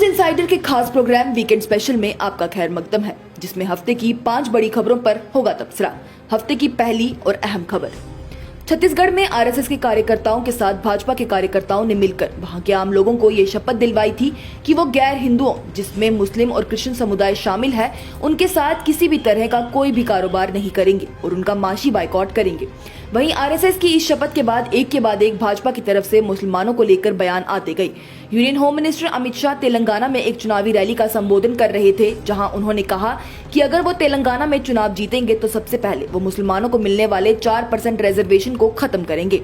Insider के खास programme weekend special में आपका खैर मकदम है, जिसमें हफ्ते की 5 बड़ी खबरों पर होगा तबसरा। हफ्ते की पहली और अहम खबर, छत्तीसगढ़ में आरएसएस के कार्यकर्ताओं के साथ भाजपा के कार्यकर्ताओं ने मिलकर वहां के आम लोगों को ये शपथ दिलवाई थी कि वो गैर हिंदुओं, जिसमें मुस्लिम और क्रिश्चियन समुदाय शामिल है, उनके साथ किसी भी तरह का कोई भी कारोबार नहीं करेंगे और उनका माशी बाइकआउट करेंगे। वहीं आरएसएस की इस शपथ के बाद एक भाजपा की तरफ से मुसलमानों को लेकर बयान आते गए। Union home minister Amit Shah Telangana में एक चुनावी रैली का संबोधन कर रहे थे, जहां उन्होंने कहा कि अगर वो तेलंगाना में चुनाव जीतेंगे तो सबसे पहले वो मुसलमानों को मिलने वाले 4% रिजर्वेशन को खत्म करेंगे।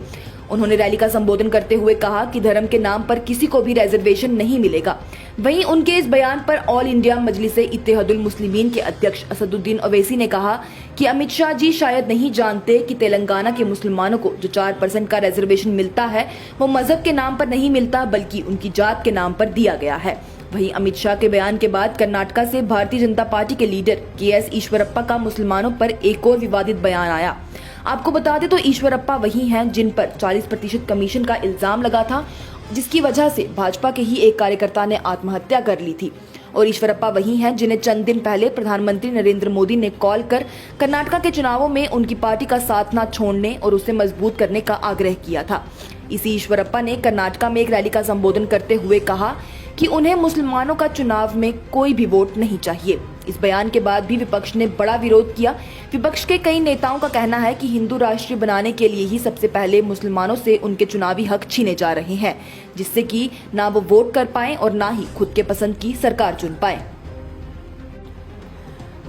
उन्होंने रैली का संबोधन करते हुए कहा कि धर्म के नाम पर किसी को भी रिजर्वेशन नहीं मिलेगा। वहीं उनके इस बयान पर ऑल इंडिया मजलिसे इत्तेहादुल मुस्लिमीन के अध्यक्ष असदुद्दीन ओवैसी ने कहा कि अमित शाह जी शायद नहीं जानते कि तेलंगाना के मुसलमानों को जो 4% का रिजर्वेशन मिलता है वो मजहब के नाम पर नहीं मिलता, बल्कि उनकी जात के नाम पर दिया गया है। वहीं अमित शाह के बयान के बाद कर्नाटका से भारतीय जनता पार्टी के लीडर के.एस. ईश्वरप्पा का मुसलमानों पर एक और विवादित बयान आया। आपको बता दें तो ईश्वरप्पा वही हैं जिन पर 40% कमीशन का इल्जाम लगा था, जिसकी वजह से भाजपा के ही एक कार्यकर्ता ने आत्महत्या कर ली थी। और ईश्वरप्पा वही हैं जिन्हें चंद दिन पहले प्रधानमंत्री नरेंद्र मोदी ने कॉल कर कर्नाटका के चुनावों में उनकी पार्टी का साथ न छोड़ने और उसे मजबूत करने का आग्रह किया था। इसी ईश्वरप्पा ने कर्नाटका में एक रैली का संबोधन करते हुए कहा कि उन्हें मुसलमानों का चुनाव में कोई भी वोट नहीं चाहिए। इस बयान के बाद भी विपक्ष ने बड़ा विरोध किया। विपक्ष के कई नेताओं का कहना है कि हिंदू राष्ट्र बनाने के लिए ही सबसे पहले मुसलमानों से उनके चुनावी हक छीने जा रहे हैं, जिससे कि ना वो वोट कर पाएं और ना ही खुद के पसंद की सरकार चुन पाएं।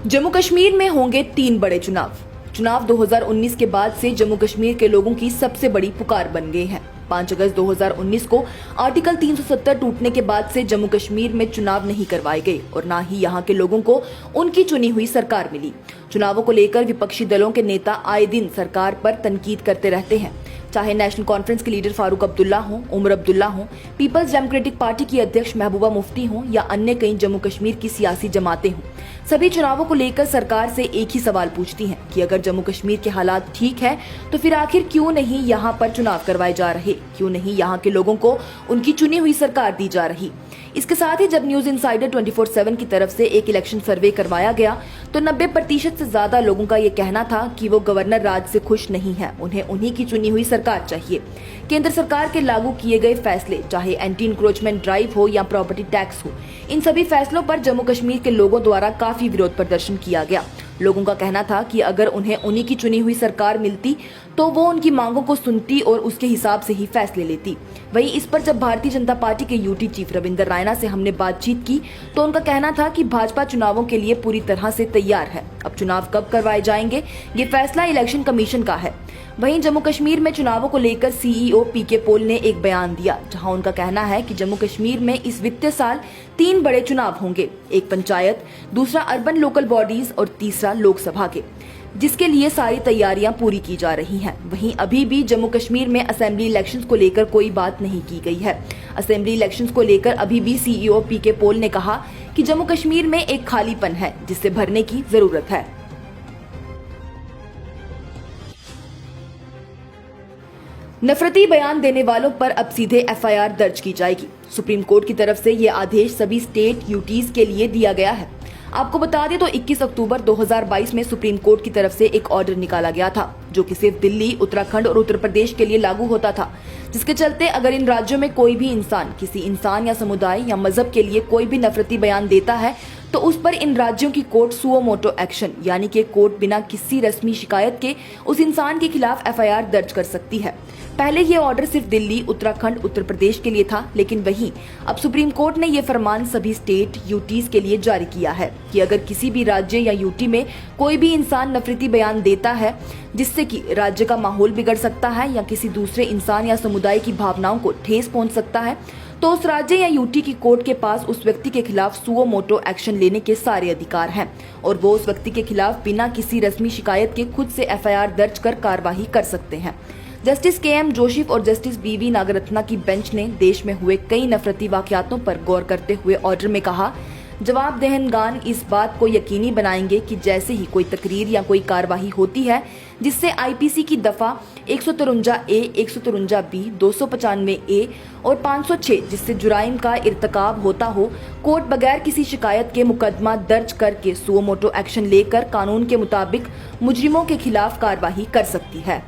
जम्मू कश्मीर में होंगे 3 बड़े चुनाव 2019 के बाद से जम्मू कश्मीर के लोगों की सबसे बड़ी पुकार बन गए हैं। 5 अगस्त 2019 को आर्टिकल 370 टूटने के बाद से जम्मू कश्मीर में चुनाव नहीं करवाए गए और ना ही यहां के लोगों को उनकी चुनी हुई सरकार मिली। चुनावों को लेकर विपक्षी दलों के नेता आए दिन सरकार पर तनकीद करते रहते हैं, चाहे नेशनल कॉन्फ्रेंस के लीडर फारूक अब्दुल्ला हों, उमर अब्दुल्ला हों, पीपल्स डेमोक्रेटिक पार्टी की अध्यक्ष महबूबा मुफ्ती हों या अन्य कई जम्मू कश्मीर की सियासी जमातें हों। सभी चुनावों को लेकर सरकार से एक ही सवाल पूछती हैं कि अगर जम्मू कश्मीर के हालात ठीक है तो फिर आखिर क्यों नहीं यहाँ पर चुनाव करवाए जा रहे, क्यों नहीं यहाँ के लोगों को उनकी चुनी हुई सरकार दी जा रही। इसके साथ ही जब न्यूज इनसाइडर 24/7 की तरफ से एक इलेक्शन सर्वे करवाया गया तो 90% से ज्यादा लोगों का ये कहना था कि वो गवर्नर राज से खुश नहीं है, उन्हें उन्हीं की चुनी हुई सरकार चाहिए। केंद्र सरकार के लागू किए गए फैसले, चाहे एंटी इंक्रोचमेंट ड्राइव हो या प्रॉपर्टी टैक्स हो, इन सभी फैसलों पर जम्मू कश्मीर के लोगों द्वारा काफी विरोध प्रदर्शन किया गया। लोगों का कहना था कि अगर उन्हें उन्हीं की चुनी हुई सरकार मिलती तो वो उनकी मांगों को सुनती और उसके हिसाब से ही फैसले लेती। वहीं इस पर जब भारतीय जनता पार्टी के यूटी चीफ रविंदर रायना से हमने बातचीत की तो उनका कहना था कि भाजपा चुनावों के लिए पूरी तरह से तैयार है। अब चुनाव कब करवाए जाएंगे ये फैसला इलेक्शन कमीशन का है। वहीं जम्मू कश्मीर में चुनावों को लेकर सीईओ पीके पॉल ने एक बयान दिया, जहां उनका कहना है कि जम्मू कश्मीर में इस वित्तीय साल 3 बड़े चुनाव होंगे, एक पंचायत, दूसरा अर्बन लोकल बॉडीज और तीसरा लोकसभा के, जिसके लिए सारी तैयारियां पूरी की जा रही हैं। वहीं अभी भी जम्मू कश्मीर में असेंबली इलेक्शंस को लेकर कोई बात नहीं की गई है। असेंबली इलेक्शंस को लेकर अभी भी सीईओ पीके पॉल ने कहा कि जम्मू कश्मीर में एक खालीपन है जिसे भरने की जरूरत है। नफरती बयान देने वालों पर अब सीधे एफआईआर दर्ज की जाएगी। सुप्रीम कोर्ट की तरफ से ये आदेश सभी स्टेट यूटीज के लिए दिया गया है। आपको बता दें तो 21 अक्टूबर 2022 में सुप्रीम कोर्ट की तरफ से एक ऑर्डर निकाला गया था, जो कि सिर्फ दिल्ली, उत्तराखंड और उत्तर प्रदेश के लिए लागू होता था, जिसके चलते अगर इन राज्यों में कोई भी इंसान किसी इंसान या समुदाय या मजहब के लिए कोई भी नफरती बयान देता है तो उस पर इन राज्यों की कोर्ट सुओ मोटो एक्शन, यानी कि कोर्ट बिना किसी रस्मी शिकायत के उस इंसान के खिलाफ एफआईआर दर्ज कर सकती है। पहले ये ऑर्डर सिर्फ दिल्ली, उत्तराखंड, उत्तर प्रदेश के लिए था, लेकिन वहीं अब सुप्रीम कोर्ट ने ये फरमान सभी स्टेट यूटीज के लिए जारी किया है कि अगर किसी भी राज्य या यूटी में कोई भी इंसान नफरती बयान देता है जिससे कि राज्य का माहौल बिगड़ सकता है या किसी दूसरे इंसान या समुदाय की भावनाओं को ठेस पहुंच सकता है, तो उस राज्य या यूटी की कोर्ट के पास उस व्यक्ति के खिलाफ सुओ मोटो एक्शन लेने के सारे अधिकार हैं और वो उस व्यक्ति के खिलाफ बिना किसी रस्मी शिकायत के खुद से एफआईआर दर्ज कर कार्यवाही कर सकते हैं। Justice KM. जोसेफ और जस्टिस बी.वी. नागरत्ना की बेंच ने देश में हुए कई नफरती वाकयातों पर गौर करते हुए ऑर्डर में कहा, जवाब दहनगान इस बात को यकीनी बनाएंगे कि जैसे ही कोई तकरीर या कोई कार्रवाई होती है जिससे आईपीसी की दफा 153A, 153B, 295A और 506 जिससे जुराइम का इर्तकाब होता हो, कोर्ट बगैर किसी शिकायत के मुकदमा दर्ज करके सुओ मोटो एक्शन लेकर कानून के मुताबिक मुजरिमों के खिलाफ कार्रवाई कर सकती है।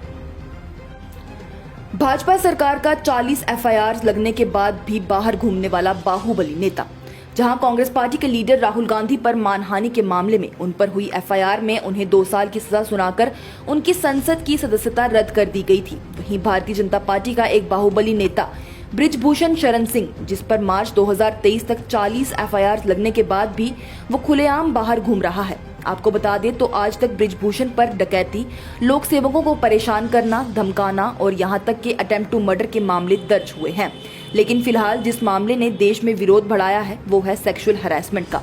भाजपा सरकार का 40 एफआईआर लगने के बाद भी बाहर घूमने वाला बाहुबली नेता, जहां कांग्रेस पार्टी के लीडर राहुल गांधी पर मानहानि के मामले में उन पर हुई एफआईआर में उन्हें 2 साल की सजा सुनाकर उनकी संसद की सदस्यता रद्द कर दी गई थी, वहीं भारतीय जनता पार्टी का एक बाहुबली नेता बृजभूषण शरण सिंह, जिस पर मार्च 2023 तक 40 एफआईआर लगने के बाद भी वो खुलेआम बाहर घूम रहा है। आपको बता दें तो आज तक बृजभूषण पर डकैती, लोक सेवकों को परेशान करना, धमकाना और यहां तक कि अटेम्प्ट टू मर्डर के मामले दर्ज हुए हैं। लेकिन फिलहाल जिस मामले ने देश में विरोध बढ़ाया है वो है सेक्सुअल हैरेसमेंट का।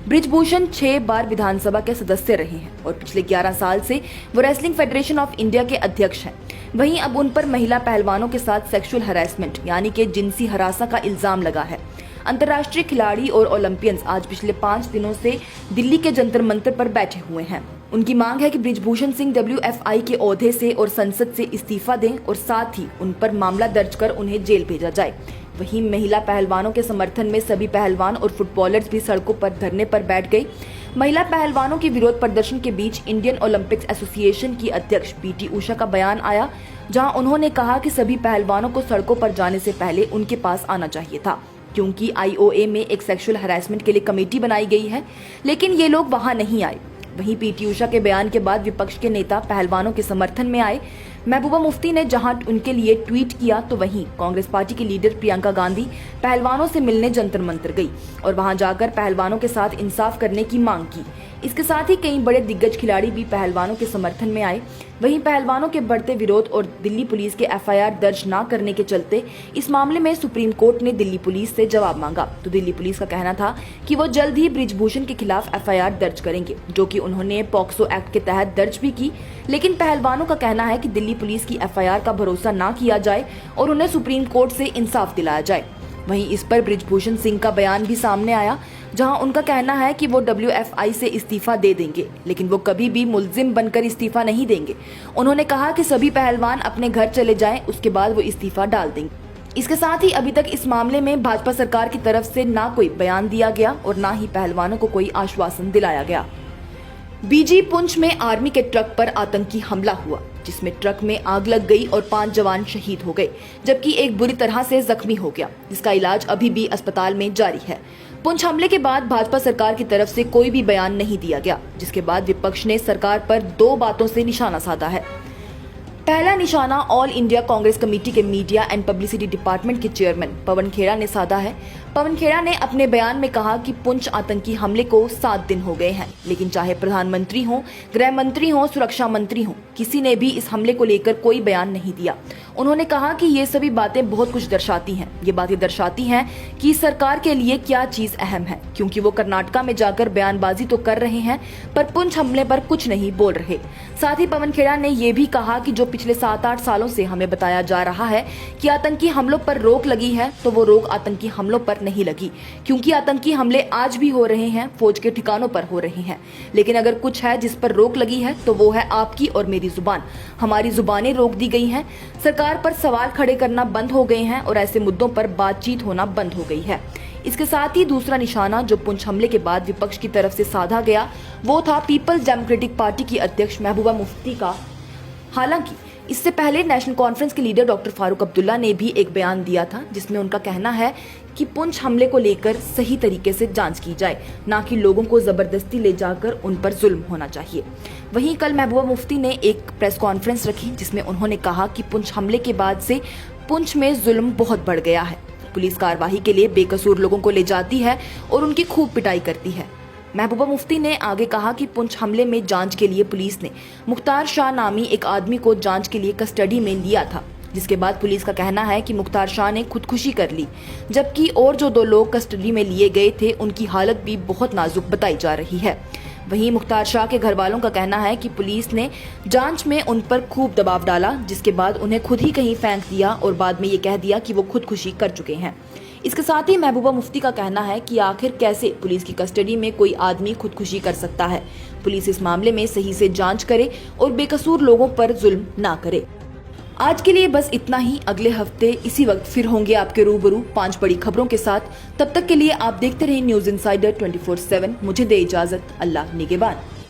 बृजभूषण 6 बार विधानसभा के सदस्य रहे हैं और पिछले 11 साल से वो रेसलिंग फेडरेशन ऑफ इंडिया के अध्यक्ष हैं। वहीं अब उन पर महिला पहलवानों के साथ सेक्सुअल हैरेसमेंट यानी कि जिनसी हरासा का इल्जाम लगा है। अंतर्राष्ट्रीय खिलाड़ी और ओलंपियंस आज पिछले 5 दिनों से दिल्ली के जंतर मंतर पर बैठे हुए हैं। उनकी मांग है कि बृजभूषण सिंह WFI के ओहदे से और संसद से इस्तीफा दें और साथ ही उन पर मामला दर्ज कर उन्हें जेल भेजा जाए। वहीं महिला पहलवानों के समर्थन में सभी पहलवान और फुटबॉलर्स भी सड़कों पर धरने पर बैठ गए। महिला पहलवानों के विरोध प्रदर्शन के बीच इंडियन ओलंपिक्स एसोसिएशन की अध्यक्ष PT उषा का बयान आया, जहां उन्होंने कहा कि सभी पहलवानों को सड़कों पर जाने से पहले उनके पास आना चाहिए था, क्योंकि IOA में एक सेक्सुअल हैरेसमेंट के लिए कमेटी बनाई गई है, लेकिन ये लोग वहां नहीं आए। वहीं PT उषा के बयान के बाद विपक्ष के नेता पहलवानों के समर्थन में आए। महबूबा मुफ्ती ने जहां उनके लिए ट्वीट किया तो वहीं कांग्रेस पार्टी की लीडर प्रियंका गांधी पहलवानों से मिलने जंतर मंतर गई और वहां जाकर पहलवानों के साथ इंसाफ करने की मांग की। इसके साथ ही कई बड़े दिग्गज खिलाड़ी भी पहलवानों के समर्थन में आए। वहीं पहलवानों के बढ़ते विरोध और दिल्ली पुलिस के एफआईआर दर्ज न करने के चलते इस मामले में सुप्रीम कोर्ट ने दिल्ली पुलिस से जवाब मांगा, तो दिल्ली पुलिस का कहना था कि वो जल्द ही बृजभूषण के खिलाफ एफआईआर दर्ज करेंगे, जो कि उन्होंने पॉक्सो एक्ट के तहत दर्ज भी की। लेकिन पहलवानों का कहना है कि दिल्ली पुलिस की एफआईआर का भरोसा न किया जाए और उन्हें सुप्रीम कोर्ट से इंसाफ दिलाया जाए। वहीं इस पर बृजभूषण सिंह का बयान भी सामने आया, जहां उनका कहना है कि वो WFI से इस्तीफा दे देंगे, लेकिन वो कभी भी मुल्जिम बनकर इस्तीफा नहीं देंगे। उन्होंने कहा कि सभी पहलवान अपने घर चले जाएं, उसके बाद वो इस्तीफा डाल देंगे। इसके साथ ही अभी तक इस मामले में भाजपा सरकार की तरफ से ना कोई बयान दिया गया और ना ही पहलवानों को कोई आश्वासन दिलाया गया। BG पुंछ में आर्मी के ट्रक पर आतंकी हमला हुआ, जिसमें ट्रक में आग लग गई और 5 जवान शहीद हो गए, जबकि एक बुरी तरह से जख्मी हो गया, जिसका इलाज अभी भी अस्पताल में जारी है। पुंछ हमले के बाद भाजपा सरकार की तरफ से कोई भी बयान नहीं दिया गया, जिसके बाद विपक्ष ने सरकार पर 2 बातों से निशाना साधा है। पहला निशाना ऑल इंडिया कांग्रेस कमेटी के मीडिया एंड पब्लिसिटी डिपार्टमेंट के चेयरमैन पवन खेड़ा ने साधा है। पवन खेड़ा ने अपने बयान में कहा कि पुंछ आतंकी हमले को 7 दिन हो गए हैं, लेकिन चाहे प्रधानमंत्री हो, गृह मंत्री हो, सुरक्षा मंत्री हो, किसी ने भी इस हमले को लेकर कोई बयान नहीं दिया। उन्होंने कहा कि ये सभी बातें बहुत कुछ दर्शाती हैं। ये बातें दर्शाती हैं कि सरकार के लिए क्या चीज अहम है, क्योंकि वो कर्नाटका में जाकर बयानबाजी तो कर रहे हैं पर पुंछ हमले पर कुछ नहीं बोल रहे। साथ ही पवन खेड़ा ने ये भी कहा कि जो पिछले 7-8 सालों से हमें बताया जा रहा है कि आतंकी हमलों पर रोक लगी है, तो वो रोक आतंकी हमलों पर नहीं लगी, क्योंकि आतंकी हमले आज भी हो रहे हैं, फौज के ठिकानों पर हो रहे हैं। लेकिन अगर कुछ है जिस पर रोक लगी है तो वो है आपकी और मेरी जुबान। हमारी जुबानें रोक दी गई हैं, सरकार पर सवाल खड़े करना बंद हो गए हैं और ऐसे मुद्दों पर बातचीत होना बंद हो गई है। इसके साथ ही दूसरा निशाना जो पुंछ हमले के बाद विपक्ष की तरफ से साधा गया वो था पीपल्स डेमोक्रेटिक पार्टी की अध्यक्ष महबूबा मुफ्ती का। हालांकि इससे पहले नेशनल कॉन्फ्रेंस के लीडर डॉक्टर फारूक अब्दुल्ला ने भी एक बयान दिया था, जिसमें उनका कहना है कि पुंछ हमले को लेकर सही तरीके से जांच की जाए, ना कि लोगों को जबरदस्ती ले जाकर उन पर जुल्म होना चाहिए। वहीं कल महबूबा मुफ्ती ने एक प्रेस कॉन्फ्रेंस रखी, जिसमें उन्होंने कहा कि पुंछ हमले के बाद से पुंछ में जुल्म बहुत बढ़ गया है। पुलिस कार्रवाई के लिए बेकसूर लोगों को ले जाती है और उनकी खूब पिटाई करती है। महबूबा मुफ्ती ने आगे कहा कि पुंछ हमले में जांच के लिए पुलिस ने मुख्तार शाह नामी एक आदमी को जांच के लिए कस्टडी में लिया था, जिसके बाद पुलिस का कहना है कि मुख्तार शाह ने खुदकुशी कर ली, जबकि और जो 2 लोग कस्टडी में लिए गए थे उनकी हालत भी बहुत नाजुक बताई जा रही है। वहीं मुख्तार शाह के घर वालों का कहना है कि पुलिस ने जांच में उन पर खूब दबाव डाला, जिसके बाद उन्हें खुद ही कहीं फेंक दिया और बाद में ये कह दिया कि वो खुदकुशी कर चुके हैं। इसके साथ ही महबूबा मुफ्ती का कहना है कि आखिर कैसे पुलिस की कस्टडी में कोई आदमी खुदकुशी कर सकता है। पुलिस इस मामले में सही से जांच करे और बेकसूर लोगों पर जुल्म ना करे। आज के लिए बस इतना ही। अगले हफ्ते इसी वक्त फिर होंगे आपके रूबरू 5 बड़ी खबरों के साथ। तब तक के लिए आप देखते रहिए न्यूज इनसाइडर 24/7। मुझे दे इजाजत। अल्लाह निगहबान।